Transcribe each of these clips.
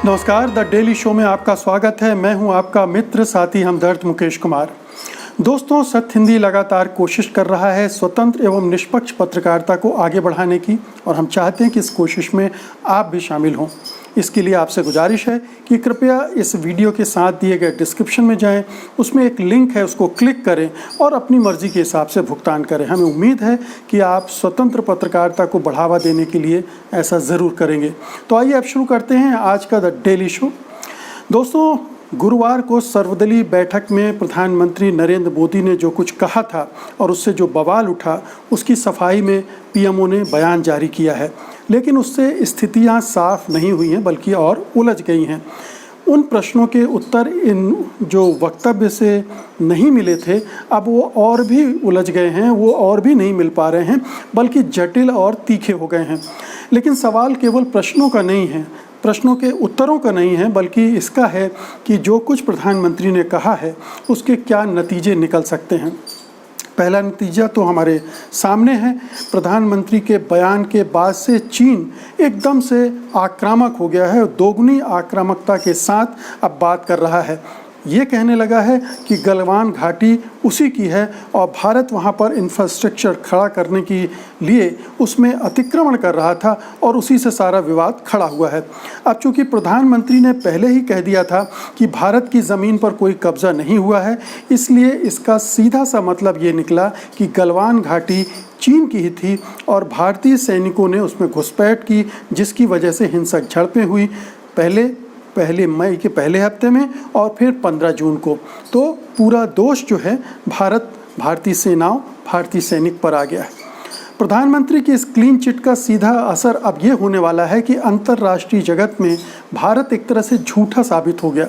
नमस्कार, the daily show में आपका स्वागत है। मैं हूं आपका मित्र साथी हमदर्द मुकेश कुमार। दोस्तों, सत्य हिंदी लगातार कोशिश कर रहा है स्वतंत्र एवं निष्पक्ष पत्रकारिता को आगे बढ़ाने की, और हम चाहते हैं कि इस कोशिश में आप भी शामिल हों। इसके लिए आपसे गुजारिश है कि कृपया इस वीडियो के साथ दिए गए डिस्क्रिप्शन में जाएं, उसमें एक लिंक है, उसको क्लिक करें और अपनी मर्जी के हिसाब से भुगतान करें। हमें उम्मीद है कि आप स्वतंत्र पत्रकारिता को बढ़ावा देने के लिए ऐसा ज़रूर करेंगे। तो आइए अब शुरू करते हैं आज का द डेली शो। दोस्तों, गुरुवार को सर्वदलीय बैठक में प्रधानमंत्री नरेंद्र मोदी ने जो कुछ कहा था और उससे जो बवाल उठा, उसकी सफाई में पीएमओ ने बयान जारी किया है, लेकिन उससे स्थितियां साफ नहीं हुई हैं बल्कि और उलझ गई हैं। उन प्रश्नों के उत्तर इन जो वक्तव्य से नहीं मिले थे, अब वो और भी उलझ गए हैं, वो और भी नहीं मिल पा रहे हैं, बल्कि जटिल और तीखे हो गए हैं। लेकिन सवाल केवल प्रश्नों का नहीं है, प्रश्नों के उत्तरों का नहीं है, बल्कि इसका है कि जो कुछ प्रधानमंत्री ने कहा है उसके क्या नतीजे निकल सकते हैं। पहला नतीजा तो हमारे सामने है। प्रधानमंत्री के बयान के बाद से चीन एकदम से आक्रामक हो गया है, दोगुनी आक्रामकता के साथ अब बात कर रहा है। ये कहने लगा है कि गलवान घाटी उसी की है और भारत वहाँ पर इंफ्रास्ट्रक्चर खड़ा करने के लिए उसमें अतिक्रमण कर रहा था और उसी से सारा विवाद खड़ा हुआ है। अब चूंकि प्रधानमंत्री ने पहले ही कह दिया था कि भारत की ज़मीन पर कोई कब्जा नहीं हुआ है, इसलिए इसका सीधा सा मतलब ये निकला कि गलवान घाटी चीन की ही थी और भारतीय सैनिकों ने उसमें घुसपैठ की, जिसकी वजह से हिंसक झड़पें हुई, पहले मई के पहले हफ्ते में और फिर 15 जून को। तो पूरा दोष जो है भारतीय सेनाओं, भारतीय सैनिक पर आ गया है। प्रधानमंत्री की इस क्लीन चिट का सीधा असर अब ये होने वाला है कि अंतर्राष्ट्रीय जगत में भारत एक तरह से झूठा साबित हो गया।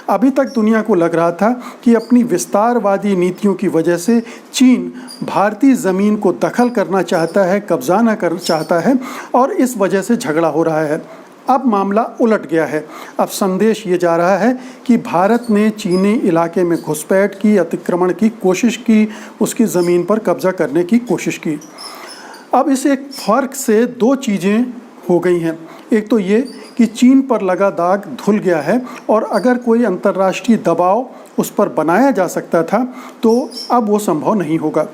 अभी तक दुनिया को लग रहा था कि अपनी विस्तारवादी नीतियों की वजह से चीन भारतीय ज़मीन को दखल करना चाहता है, कब्जा न कर चाहता है और इस वजह से झगड़ा हो रहा है। अब मामला उलट गया है। अब संदेश ये जा रहा है कि भारत ने चीनी इलाके में घुसपैठ की, अतिक्रमण की कोशिश की, उसकी ज़मीन पर कब्जा करने की कोशिश की। अब इस एक फ़र्क से दो चीज़ें हो गई हैं। एक तो ये कि चीन पर लगा दाग धुल गया है और अगर कोई अंतर्राष्ट्रीय दबाव उस पर बनाया जा सकता था तो अब वो संभव नहीं होगा।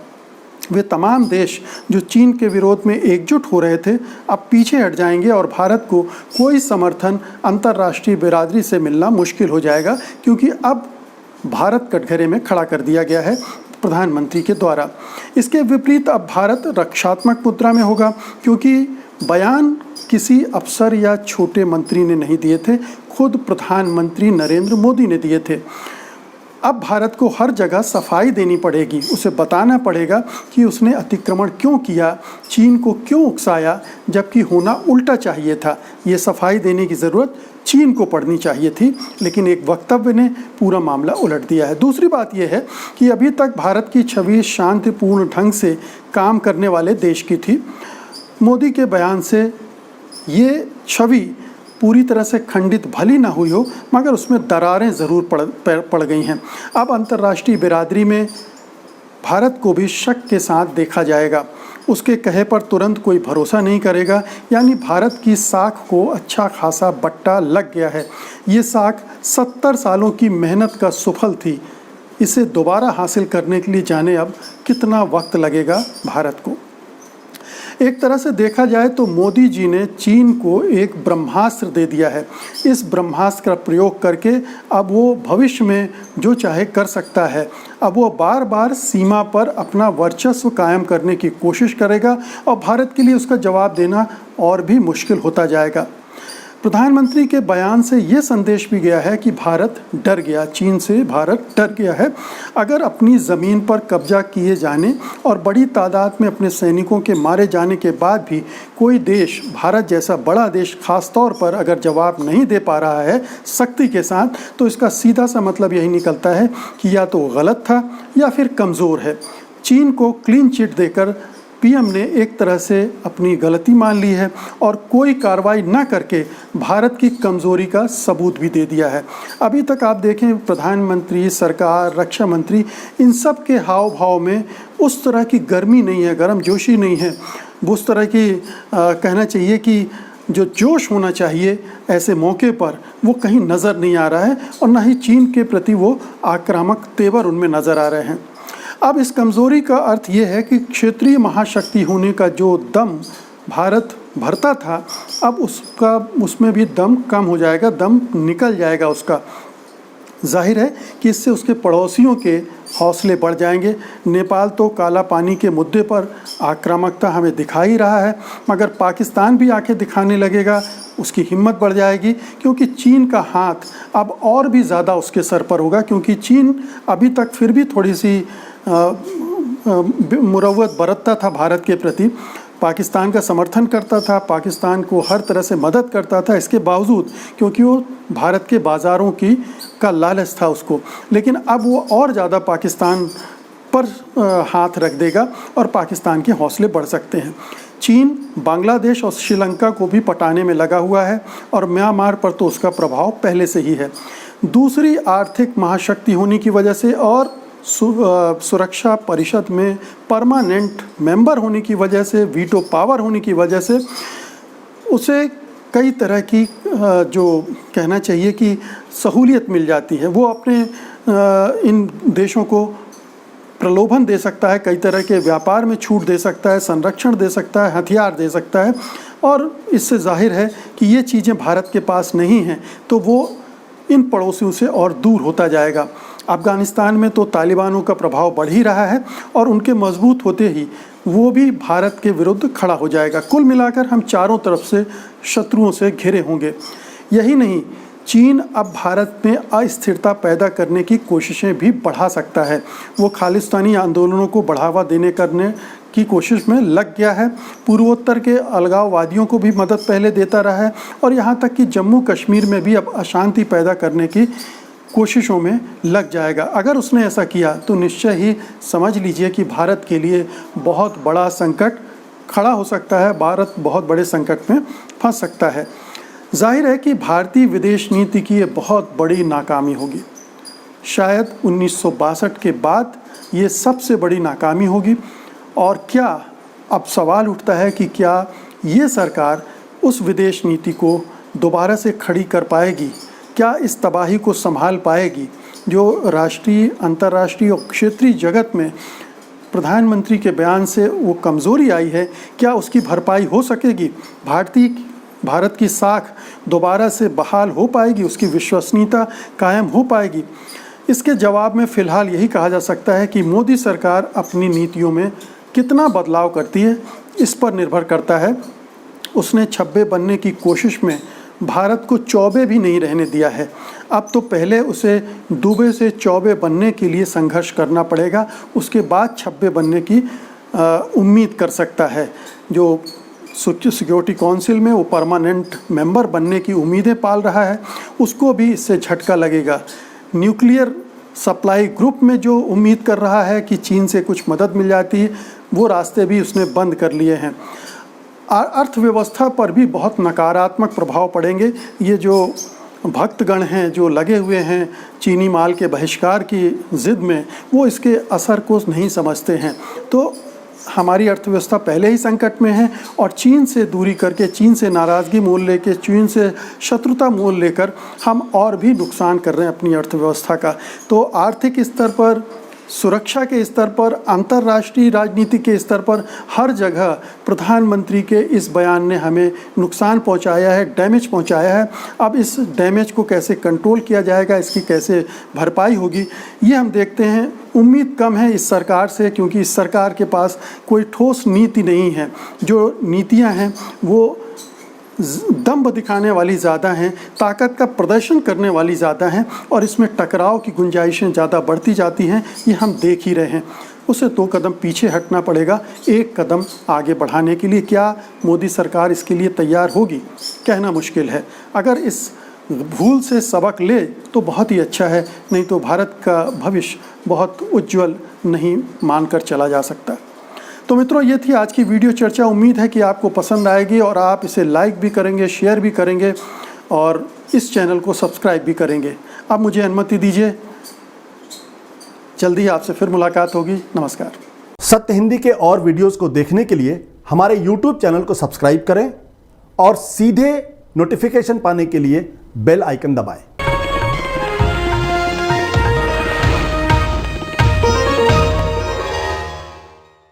वे तमाम देश जो चीन के विरोध में एकजुट हो रहे थे अब पीछे हट जाएंगे और भारत को कोई समर्थन अंतर्राष्ट्रीय बिरादरी से मिलना मुश्किल हो जाएगा, क्योंकि अब भारत कटघरे में खड़ा कर दिया गया है प्रधानमंत्री के द्वारा। इसके विपरीत अब भारत रक्षात्मक मुद्रा में होगा, क्योंकि बयान किसी अफसर या छोटे मंत्री ने नहीं दिए थे, खुद प्रधानमंत्री नरेंद्र मोदी ने दिए थे। अब भारत को हर जगह सफाई देनी पड़ेगी, उसे बताना पड़ेगा कि उसने अतिक्रमण क्यों किया, चीन को क्यों उकसाया, जबकि होना उल्टा चाहिए था। ये सफाई देने की ज़रूरत चीन को पड़नी चाहिए थी, लेकिन एक वक्तव्य ने पूरा मामला उलट दिया है। दूसरी बात यह है कि अभी तक भारत की छवि शांतिपूर्ण ढंग से काम करने वाले देश की थी। मोदी के बयान से ये छवि पूरी तरह से खंडित भली ना हुई हो, मगर उसमें दरारें ज़रूर पड़ गई हैं। अब अंतर्राष्ट्रीय बिरादरी में भारत को भी शक के साथ देखा जाएगा। उसके कहे पर तुरंत कोई भरोसा नहीं करेगा। यानी भारत की साख को अच्छा खासा बट्टा लग गया है। ये साख 70 सालों की मेहनत का सुफल थी। इसे दोबारा हासिल करने के लिए जाने अब कितना वक्त लगेगा भारत को। एक तरह से देखा जाए तो मोदी जी ने चीन को एक ब्रह्मास्त्र दे दिया है। इस ब्रह्मास्त्र का प्रयोग करके अब वो भविष्य में जो चाहे कर सकता है। अब वो बार बार सीमा पर अपना वर्चस्व कायम करने की कोशिश करेगा और भारत के लिए उसका जवाब देना और भी मुश्किल होता जाएगा। प्रधानमंत्री के बयान से ये संदेश भी गया है कि भारत डर गया, चीन से भारत डर गया है। अगर अपनी ज़मीन पर कब्जा किए जाने और बड़ी तादाद में अपने सैनिकों के मारे जाने के बाद भी कोई देश, भारत जैसा बड़ा देश खास तौर पर, अगर जवाब नहीं दे पा रहा है सख्ती के साथ, तो इसका सीधा सा मतलब यही निकलता है कि या तो गलत था या फिर कमज़ोर है। चीन को क्लीन चिट देकर पीएम ने एक तरह से अपनी गलती मान ली है और कोई कार्रवाई न करके भारत की कमज़ोरी का सबूत भी दे दिया है। अभी तक आप देखें, प्रधानमंत्री, सरकार, रक्षा मंत्री, इन सब के हाव भाव में उस तरह की गर्मी नहीं है, गर्मजोशी नहीं है, उस तरह की कहना चाहिए कि जो जोश होना चाहिए ऐसे मौके पर वो कहीं नज़र नहीं आ रहा है और न ही चीन के प्रति वो आक्रामक तेवर उनमें नज़र आ रहे हैं। अब इस कमज़ोरी का अर्थ ये है कि क्षेत्रीय महाशक्ति होने का जो दम भारत भरता था, अब उसमें भी दम कम हो जाएगा, दम निकल जाएगा उसका। जाहिर है कि इससे उसके पड़ोसियों के हौसले बढ़ जाएंगे। नेपाल तो काला पानी के मुद्दे पर आक्रामकता हमें दिखा ही रहा है, मगर पाकिस्तान भी आंखें दिखाने लगेगा, उसकी हिम्मत बढ़ जाएगी, क्योंकि चीन का हाथ अब और भी ज़्यादा उसके सर पर होगा। क्योंकि चीन अभी तक फिर भी थोड़ी सी मुरव्वत बरतता था भारत के प्रति, पाकिस्तान का समर्थन करता था, पाकिस्तान को हर तरह से मदद करता था, इसके बावजूद, क्योंकि वो भारत के बाज़ारों का लालच था उसको। लेकिन अब वो और ज़्यादा पाकिस्तान पर हाथ रख देगा और पाकिस्तान के हौसले बढ़ सकते हैं। चीन बांग्लादेश और श्रीलंका को भी पटाने में लगा हुआ है और म्यांमार पर तो उसका प्रभाव पहले से ही है। दूसरी, आर्थिक महाशक्ति होने की वजह से और सुरक्षा परिषद में परमानेंट मेंबर होने की वजह से, वीटो पावर होने की वजह से उसे कई तरह की जो कहना चाहिए कि सहूलियत मिल जाती है। वो अपने इन देशों को प्रलोभन दे सकता है, कई तरह के व्यापार में छूट दे सकता है, संरक्षण दे सकता है, हथियार दे सकता है। और इससे जाहिर है कि ये चीज़ें भारत के पास नहीं हैं, तो वो इन पड़ोसियों से और दूर होता जाएगा। अफ़गानिस्तान में तो तालिबानों का प्रभाव बढ़ ही रहा है और उनके मजबूत होते ही वो भी भारत के विरुद्ध खड़ा हो जाएगा। कुल मिलाकर हम चारों तरफ से शत्रुओं से घिरे होंगे। यही नहीं, चीन अब भारत में अस्थिरता पैदा करने की कोशिशें भी बढ़ा सकता है। वो खालिस्तानी आंदोलनों को बढ़ावा करने की कोशिश में लग गया है, पूर्वोत्तर के अलगाववादियों को भी मदद पहले देता रहा है और यहाँ तक कि जम्मू कश्मीर में भी अब अशांति पैदा करने की कोशिशों में लग जाएगा। अगर उसने ऐसा किया तो निश्चय ही समझ लीजिए कि भारत के लिए बहुत बड़ा संकट खड़ा हो सकता है, भारत बहुत बड़े संकट में फंस सकता है। जाहिर है कि भारतीय विदेश नीति की ये बहुत बड़ी नाकामी होगी। शायद 1962 के बाद ये सबसे बड़ी नाकामी होगी। और क्या अब सवाल उठता है कि क्या ये सरकार उस विदेश नीति को दोबारा से खड़ी कर पाएगी? क्या इस तबाही को संभाल पाएगी जो राष्ट्रीय, अंतर्राष्ट्रीय और क्षेत्रीय जगत में प्रधानमंत्री के बयान से वो कमज़ोरी आई है, क्या उसकी भरपाई हो सकेगी? भारत की साख दोबारा से बहाल हो पाएगी? उसकी विश्वसनीयता कायम हो पाएगी? इसके जवाब में फ़िलहाल यही कहा जा सकता है कि मोदी सरकार अपनी नीतियों में कितना बदलाव करती है, इस पर निर्भर करता है। उसने छब्बे बनने की कोशिश में भारत को चौबे भी नहीं रहने दिया है। अब तो पहले उसे दुबे से चौबे बनने के लिए संघर्ष करना पड़ेगा, उसके बाद छब्बे बनने की उम्मीद कर सकता है। जो सिक्योरिटी काउंसिल में वो परमानेंट मेंबर बनने की उम्मीदें पाल रहा है, उसको भी इससे झटका लगेगा। न्यूक्लियर सप्लाई ग्रुप में जो उम्मीद कर रहा है कि चीन से कुछ मदद मिल जाती है, वो रास्ते भी उसने बंद कर लिए हैं। अर्थव्यवस्था पर भी बहुत नकारात्मक प्रभाव पड़ेंगे। ये जो भक्तगण हैं जो लगे हुए हैं चीनी माल के बहिष्कार की ज़िद में, वो इसके असर को नहीं समझते हैं। तो हमारी अर्थव्यवस्था पहले ही संकट में है और चीन से दूरी करके, चीन से नाराज़गी मोल लेके, चीन से शत्रुता मोल लेकर हम और भी नुकसान कर रहे हैं अपनी अर्थव्यवस्था का। तो आर्थिक स्तर पर, सुरक्षा के स्तर पर, अंतर्राष्ट्रीय राजनीति के स्तर पर हर जगह प्रधानमंत्री के इस बयान ने हमें नुकसान पहुंचाया है, डैमेज पहुंचाया है। अब इस डैमेज को कैसे कंट्रोल किया जाएगा, इसकी कैसे भरपाई होगी, ये हम देखते हैं। उम्मीद कम है इस सरकार से, क्योंकि इस सरकार के पास कोई ठोस नीति नहीं है। जो नीतियां हैं वो दम्भ दिखाने वाली ज़्यादा हैं, ताकत का प्रदर्शन करने वाली ज़्यादा हैं और इसमें टकराव की गुंजाइशें ज़्यादा बढ़ती जाती हैं। ये हम देख ही रहे हैं। उसे 2 कदम पीछे हटना पड़ेगा 1 कदम आगे बढ़ाने के लिए। क्या मोदी सरकार इसके लिए तैयार होगी, कहना मुश्किल है। अगर इस भूल से सबक ले तो बहुत ही अच्छा है, नहीं तो भारत का भविष्य बहुत उज्जवल नहीं मानकर चला जा सकता। तो मित्रों, ये थी आज की वीडियो चर्चा। उम्मीद है कि आपको पसंद आएगी और आप इसे लाइक भी करेंगे, शेयर भी करेंगे और इस चैनल को सब्सक्राइब भी करेंगे। अब मुझे अनुमति दीजिए, जल्दी आपसे फिर मुलाकात होगी। नमस्कार। सत्य हिंदी के और वीडियोस को देखने के लिए हमारे YouTube चैनल को सब्सक्राइब करें और सीधे नोटिफिकेशन पाने के लिए बेल आइकन दबाएं।